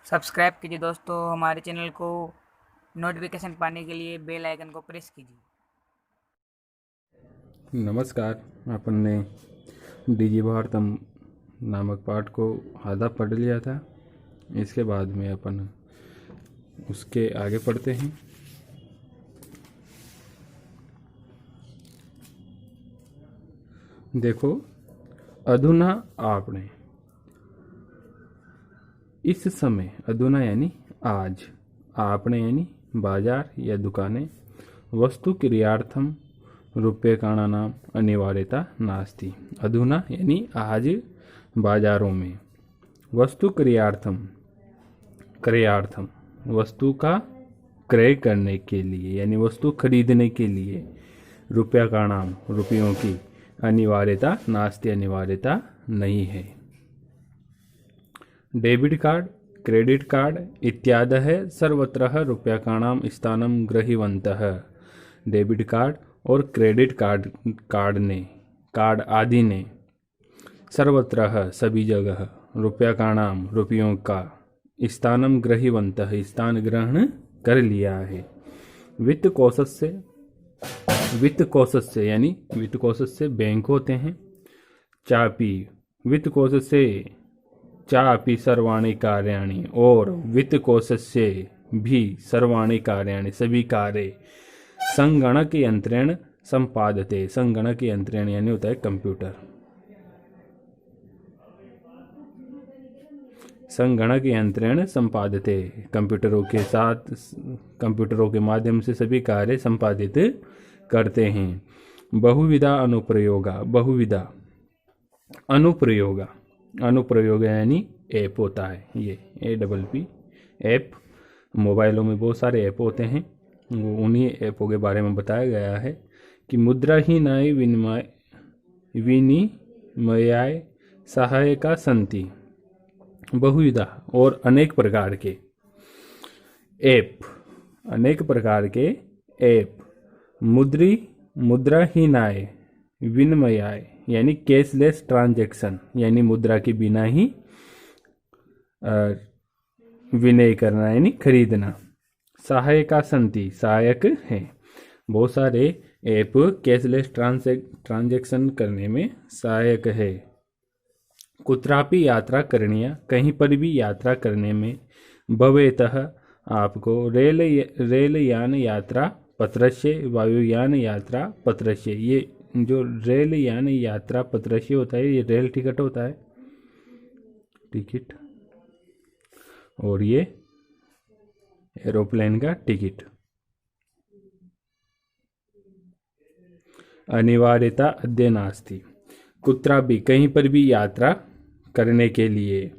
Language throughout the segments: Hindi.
सब्सक्राइब कीजिए दोस्तों हमारे चैनल को। नोटिफिकेशन पाने के लिए बेल आइकन को प्रेस कीजिए। नमस्कार। अपन ने डीजी भारतम नामक पाठ को आधा पढ़ लिया था। इसके बाद में अपन उसके आगे पढ़ते हैं। देखो, अधुना आपने, इस समय, अधुना यानी आज, आपने यानी बाजार या दुकानें, वस्तु क्रियार्थम रूप्यकाणानाम अनिवार्यता नास्ति। अधुना यानी आज बाजारों में, वस्तु क्रियार्थम, क्रयार्थम वस्तु का क्रय करने के लिए यानी वस्तु खरीदने के लिए, रुपया का नाम रुपयों की, अनिवार्यता नास्ति अनिवार्यता नहीं है। डेबिट कार्ड, क्रेडिट कार्ड इत्यादि सर्वत्र रूप्यकाणां स्थानं गृह्णवन्तः। डेबिट कार्ड और क्रेडिट कार्ड आदि ने सर्वत्र सभी जगह रूप्यकाणां रुपयों का स्थानं गृह्णवन्तः स्थान ग्रहण कर लिया है। वित्त कोश से यानी वित्त कोश से बैंक होते हैं। चापी, वित्त कोश से चापी सर्वाणि कार्याणि, और वित्त कोश से भी सर्वाणि कार्याणि सभी कार्य संगणक यंत्रेण संपादते। संगणक यंत्रेण यानी होता है कंप्यूटर। संगणक यंत्रेण संपादते, कंप्यूटरों के साथ, कंप्यूटरों के माध्यम से सभी कार्य संपादित करते हैं। बहुविधा अनुप्रयोगा, बहुविधा अनुप्रयोगा, अनुप्रयोग यानी ऐप होता है। ये APP ऐप, मोबाइलों में बहुत सारे ऐप होते हैं। वो उन्हीं ऐपों के बारे में बताया गया है कि मुद्राहीनाय विनिमयाय सहायका संति। बहुविधा और अनेक प्रकार के ऐप, अनेक प्रकार के ऐप मुद्राहीनाय विनिमयाय यानी कैशलेस ट्रांजैक्शन यानी मुद्रा के बिना ही विनिमय करना यानी खरीदना। सहायका संति, सहायक है। बहुत सारे ऐप कैशलेस ट्रांजैक्शन करने में सहायक है। कुत्रापि यात्रा करनिया, कहीं पर भी यात्रा करने में, भवेतः आपको रेल यान यात्रा पत्रस्य, वायुयान यात्रा पत्रस्य। ये जो रेल यान यात्रा पत्रस्य होता है ये रेल टिकट होता है, टिकट, और ये एरोप्लेन का टिकट। अनिवार्यता अद्य नास्ति, कुत्रा भी, कहीं पर भी यात्रा करने के लिए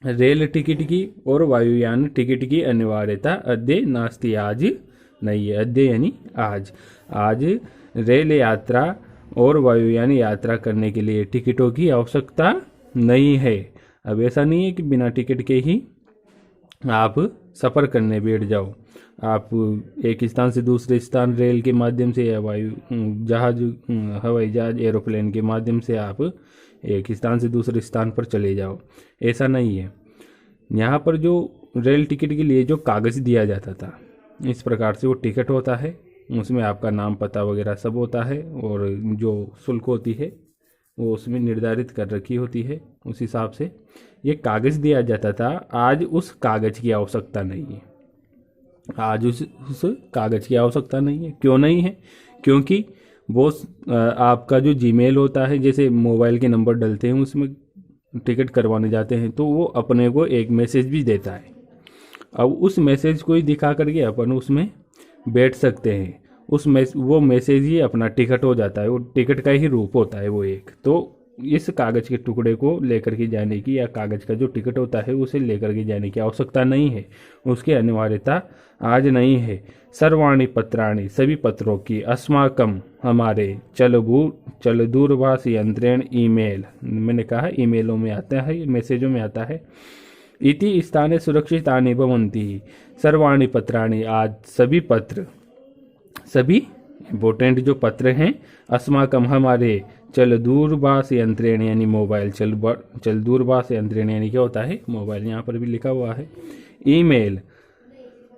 रेल टिकट की और वायुयान टिकट की अनिवार्यता अद्य नास्ति, आज नहीं है। अद्य यानी आज। आज रेल यात्रा और वायुयान यात्रा करने के लिए टिकटों की आवश्यकता नहीं है। अब ऐसा नहीं है कि बिना टिकट के ही आप सफ़र करने बैठ जाओ। आप एक स्थान से दूसरे स्थान रेल के माध्यम से या जहाज, हवाई जहाज, एरोप्लेन के माध्यम से आप एक स्थान से दूसरे स्थान पर चले जाओ, ऐसा नहीं है। यहाँ पर जो रेल टिकट के लिए जो कागज़ दिया जाता था, इस प्रकार से वो टिकट होता है। उसमें आपका नाम, पता वगैरह सब होता है, और जो शुल्क होती है वो उसमें निर्धारित कर रखी होती है। उस हिसाब से ये कागज़ दिया जाता था। आज उस कागज़ की आवश्यकता नहीं है। आज उस कागज़ की आवश्यकता नहीं है। क्यों नहीं है? क्योंकि वो आपका जो जीमेल होता है, जैसे मोबाइल के नंबर डलते हैं उसमें टिकट करवाने जाते हैं, तो वो अपने को एक मैसेज भी देता है। अब उस मैसेज को ही दिखा करके अपन उसमें बैठ सकते हैं। वो मैसेज ही अपना टिकट हो जाता है। वो टिकट का ही रूप होता है वो एक। तो इस कागज़ के टुकड़े को लेकर के जाने की, या कागज़ का जो टिकट होता है उसे लेकर के जाने की आवश्यकता नहीं है। उसकी अनिवार्यता आज नहीं है। सर्वाणि पत्राणि, सभी पत्रों की, अस्माकम हमारे, चल दूरभाष यंत्रेण ईमेल, मैंने कहा ईमेलों में आता है, मैसेजों में आता है। इति स्थाने सुरक्षितानि भवन्ति। सर्वाणि पत्राणि, आज सभी पत्र, सभी इम्पोर्टेंट जो पत्र हैं, अस्माकम हमारे, चल दूरभाष यंत्रेण यानी मोबाइल, चल दूरभाष यंत्रेण यानी क्या होता है, मोबाइल, यहाँ पर भी लिखा हुआ है। ईमेल,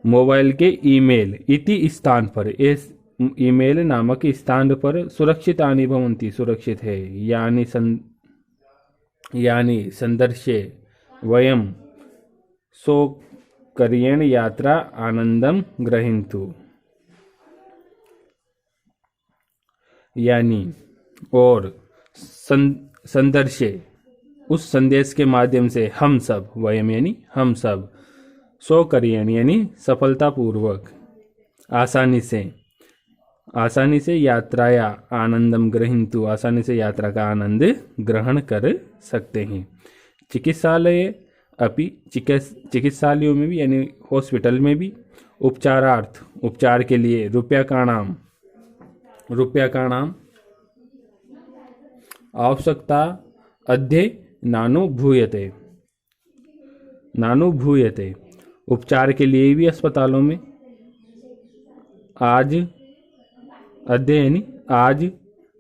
मोबाइल के ईमेल, इति स्थान पर, इस ईमेल नामक स्थान पर सुरक्षितानि भवन्ति, सुरक्षित है, यानी संदर्शे वयम सौकर्येण यात्रा आनंदम ग्रहीन्तु, यानी और संदर्शे, उस संदेश के माध्यम से हम सब, वयम यानी हम सब, सौकर्येण यानी सफलतापूर्वक, आसानी से यात्राया आनंदम ग्रहीन्तु, आसानी से यात्रा का आनंद ग्रहण कर सकते हैं। चिकित्सालय अपि, चिकित्सालयों में भी यानी हॉस्पिटल में भी, उपचारार्थ, उपचार के लिए, रुपया का नाम, आवश्यकता अध्ये नानुभूयते, उपचार के लिए भी अस्पतालों में, आज, अध्ये यानी आज,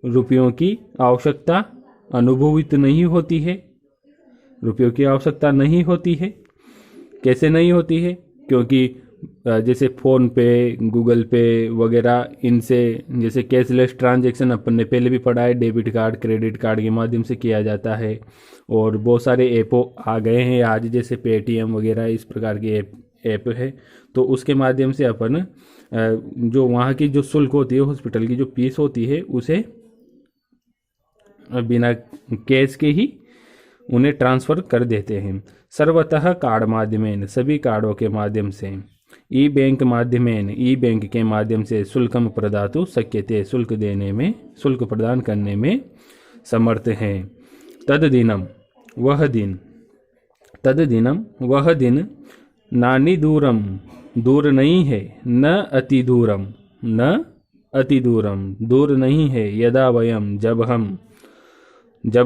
रुपयों की आवश्यकता अनुभवित नहीं होती है, रुपयों की आवश्यकता नहीं होती है। कैसे नहीं होती है? क्योंकि जैसे फ़ोन पे, गूगल पे वगैरह, इनसे जैसे कैशलेस ट्रांजैक्शन अपन ने पहले भी पढ़ा है, डेबिट कार्ड, क्रेडिट कार्ड के माध्यम से किया जाता है। और बहुत सारे ऐप आ गए हैं आज, जैसे पेटीएम वगैरह, इस प्रकार के ऐप है। तो उसके माध्यम से अपन जो वहाँ की जो शुल्क होती है, हॉस्पिटल की जो फीस होती है, उसे बिना कैश के ही उन्हें ट्रांसफ़र कर देते हैं। सर्वतः कार्ड माध्यमेन, सभी कार्डों के माध्यम से, ई बैंक माध्यमेन, ई बैंक के माध्यम से, शुल्कम प्रदातु शक्यते, शुल्क देने में, शुल्क प्रदान करने में समर्थ हैं। तददिनम, वह दिन, नानी दूरम, दूर नहीं है, न अति दूरम, दूर नहीं है, यदा वयम, जब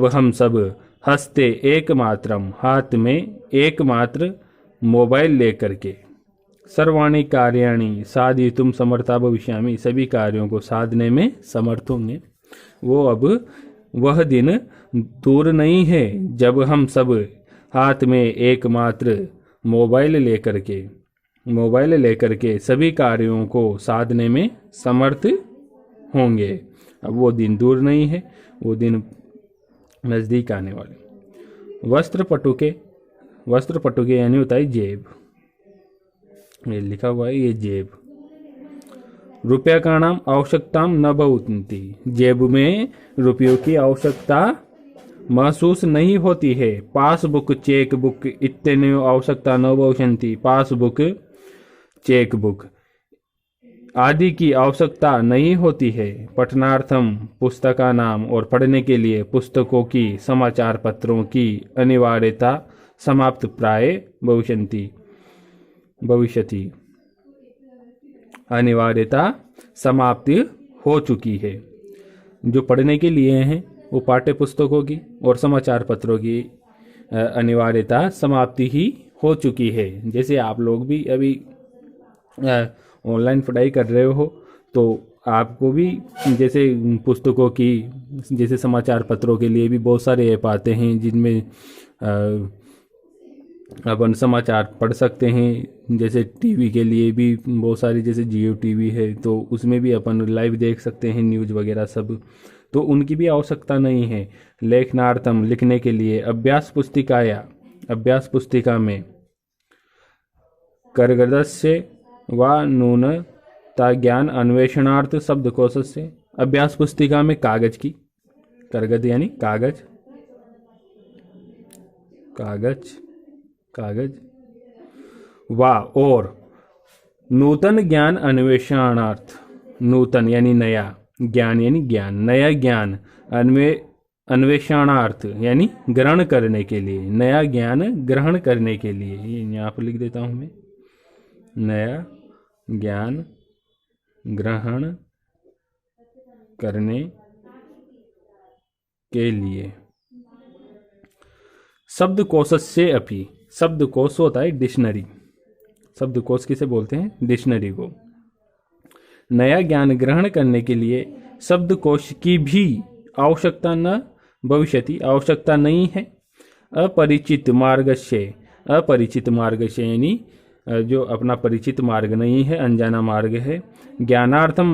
हम सब, हस्ते एकमात्रम, हाथ में एकमात्र मोबाइल लेकर के, सर्वाणि कार्याणि साधितुम समर्था भविष्यामि, सभी कार्यों को साधने में समर्थ होंगे। वो अब वह दिन दूर नहीं है जब हम सब हाथ में एकमात्र मोबाइल लेकर के सभी कार्यों को साधने में समर्थ होंगे। अब वो दिन दूर नहीं है, वो दिन नज़दीक आने वाले। वस्त्र पटुके यानी होता है जेब, ये लिखा हुआ है, ये जेब। रुपया का नाम आवश्यकताम न भवन्ति, जेब में रुपयों की आवश्यकता महसूस नहीं होती है। पासबुक, चेक बुक इत्यादि आवश्यकता न भवन्ति, पासबुक, चेक बुक आदि की आवश्यकता नहीं होती है। पठनार्थम, पुस्तका नाम, और पढ़ने के लिए पुस्तकों की, समाचार पत्रों की अनिवार्यता समाप्त प्राय भविष्यति, अनिवार्यता समाप्ति हो चुकी है। जो पढ़ने के लिए हैं वो पाठ्य पुस्तकों की और समाचार पत्रों की अनिवार्यता समाप्ति ही हो चुकी है। जैसे आप लोग भी अभी ऑनलाइन पढ़ाई कर रहे हो, तो आपको भी जैसे पुस्तकों की, जैसे समाचार पत्रों के लिए भी बहुत सारे ऐप आते हैं जिनमें अपन समाचार पढ़ सकते हैं। जैसे टीवी के लिए भी बहुत सारी, जैसे जियो टीवी है, तो उसमें भी अपन लाइव देख सकते हैं न्यूज़ वगैरह सब, तो उनकी भी आवश्यकता नहीं है। लेखनार्थम, लिखने के लिए, अभ्यास पुस्तिका में, करगदस्य व नूनता ज्ञान अन्वेषणार्थ शब्दकोश से, अभ्यास पुस्तिका में कागज की, करगद यानी कागज, वा, और नूतन ज्ञान अन्वेषणार्थ, नूतन यानी नया, ज्ञान यानी ज्ञान, नया ज्ञान, अन्वेषणार्थ यानी ग्रहण करने के लिए, नया ज्ञान ग्रहण करने के लिए, ये यहाँ पर लिख देता हूँ मैं, नया ज्ञान ग्रहण करने के लिए। शब्दकोशस्य अपि, शब्दकोश होता है डिक्शनरी, शब्दकोश किसे बोलते हैं? डिक्शनरी को। नया ज्ञान ग्रहण करने के लिए शब्दकोश की भी आवश्यकता न भविष्यति, आवश्यकता नहीं है। अपरिचित मार्गस्य, अपरिचित मार्ग से यानी जो अपना परिचित मार्ग नहीं है, अनजाना मार्ग है। ज्ञानार्थम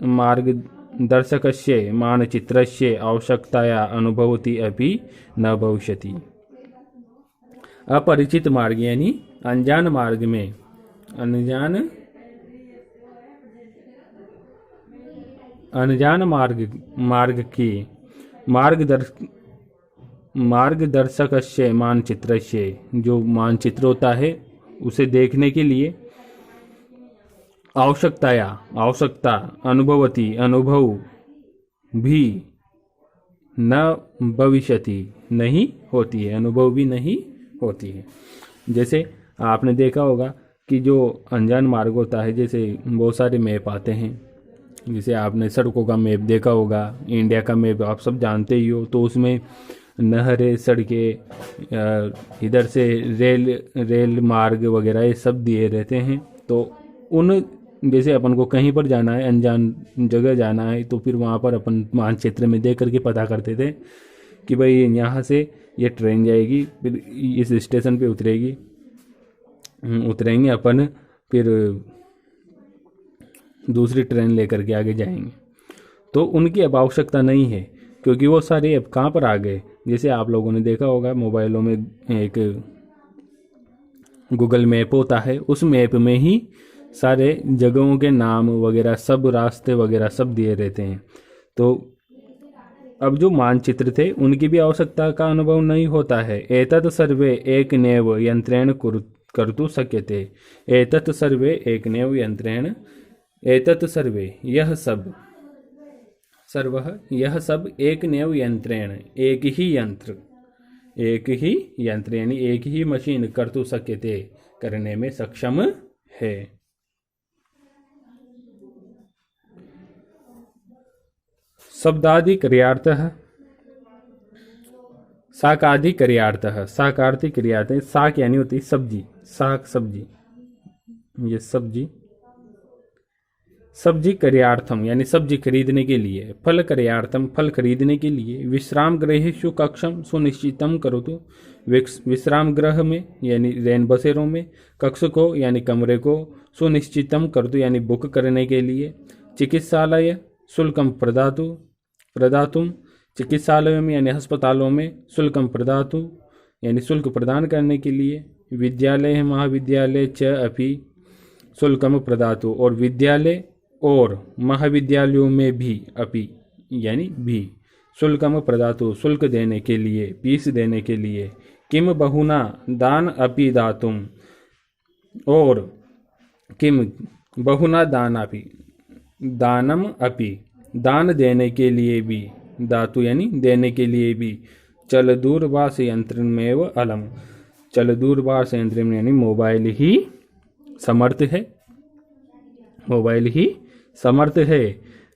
मार्गदर्शकस्य मानचित्रस्य आवश्यकताया अनुभवति अपि न भविष्यति। अपरिचित मार्ग यानी अनजान मार्ग में, अनजान मार्ग की मार्गदर्शक से मानचित्र से, जो मानचित्र होता है उसे देखने के लिए आवश्यकता अनुभवती, अनुभव भी न भविष्यति, नहीं होती है, अनुभव भी नहीं होती है। जैसे आपने देखा होगा कि जो अनजान मार्ग होता है, जैसे बहुत सारे मैप आते हैं, जैसे आपने सड़कों का मैप देखा होगा, इंडिया का मैप आप सब जानते ही हो, तो उसमें नहरें, सड़कें, इधर से रेल मार्ग वगैरह ये सब दिए रहते हैं। तो उन जैसे अपन को कहीं पर जाना है, अनजान जगह जाना है, तो फिर वहाँ पर अपन मानचित्र में देख करके पता करते थे कि भाई यहाँ से ये ट्रेन जाएगी, फिर इस स्टेशन पे उतरेंगे अपन, फिर दूसरी ट्रेन लेकर के आगे जाएंगे। तो उनकी अब आवश्यकता नहीं है, क्योंकि वो सारे अब कहाँ पर आ गए। जैसे आप लोगों ने देखा होगा मोबाइलों में एक गूगल मैप होता है, उस मैप में ही सारे जगहों के नाम वगैरह सब, रास्ते वगैरह सब दिए रहते हैं। तो अब जो मानचित्र थे उनकी भी आवश्यकता का अनुभव नहीं होता है। एतत् सर्वे एकनेव यंत्रेण कर्तुं शक्यते। एतत् सर्वे एकनेव यंत्रेण, एतत् सर्वे यह सब, सर्वः यह सब एकनेव यंत्रेण, एक ही यंत्र यानी एक ही मशीन कर्तुं शक्यते, करने में सक्षम है। शब्दादि क्रियार्थः, शाकादि क्रियार्थः, शाकार्थी क्रियाते, शाक यानी होती सब्जी, शाक सब्जी, ये सब्जी क्रियार्थम यानी सब्जी खरीदने के लिए, फल क्रियार्थम फल खरीदने के लिए, विश्राम गृहेषु कक्षम सुनिश्चितम करोतु, विश्राम गृह में यानी रैन बसेरों में, कक्ष को यानी कमरे को, सुनिश्चितम करोतु यानी बुक करने के लिए, चिकित्सालय शुल्कम प्रदातुम, चिकित्सालयों में यानी अस्पतालों में, शुल्कम प्रदातु यानी शुल्क प्रदान करने के लिए, विद्यालय महाविद्यालय च अपि शुल्कम प्रदातु, और विद्यालय और महाविद्यालयों में भी, अपि यानी भी, शुल्कम प्रदातु शुल्क देने के लिए, फीस देने के लिए, किम बहुना दान अपि दातुम, और किम बहुना दान अपि, दानम अपि दान देने के लिए भी, दातु यानी देने के लिए भी, चल दूरभाष यंत्र में व अलम, चल दूरभाष यंत्र में यानी मोबाइल ही समर्थ है, मोबाइल ही समर्थ है।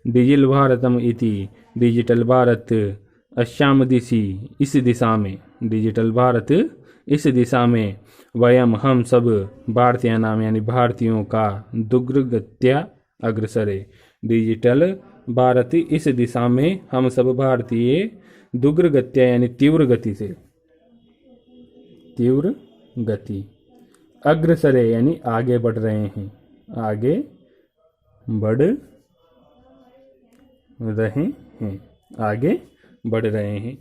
डिजिटल भारतम इति, डिजिटल भारत अश्याम दिशि, इस दिशा में, डिजिटल भारत इस दिशा में, वयम हम सब, भारतीय नाम यानी भारतीयों का, दुग्रगत्या अग्रसरे, डिजिटल भारत इस दिशा में हम सब भारतीय, दुग्रगत्या यानी तीव्र गति से, तीव्र गति, अग्रसरे यानी आगे बढ़ रहे हैं, आगे बढ़ रहे हैं, आगे बढ़ रहे हैं,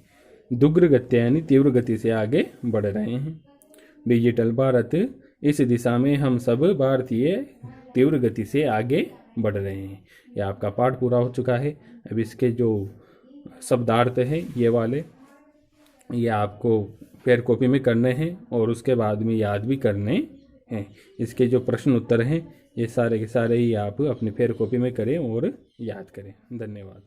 दुग्र गति यानी तीव्र गति से आगे बढ़ रहे हैं। डिजिटल भारत इस दिशा में हम सब भारतीय तीव्र गति से आगे बढ़ रहे हैं। यह आपका पाठ पूरा हो चुका है। अब इसके जो शब्दार्थ हैं ये वाले, ये आपको फेयर कॉपी में करने हैं और उसके बाद में याद भी करने हैं। इसके जो प्रश्न उत्तर हैं ये सारे के सारे ही आप अपनी फेयर कॉपी में करें और याद करें। धन्यवाद।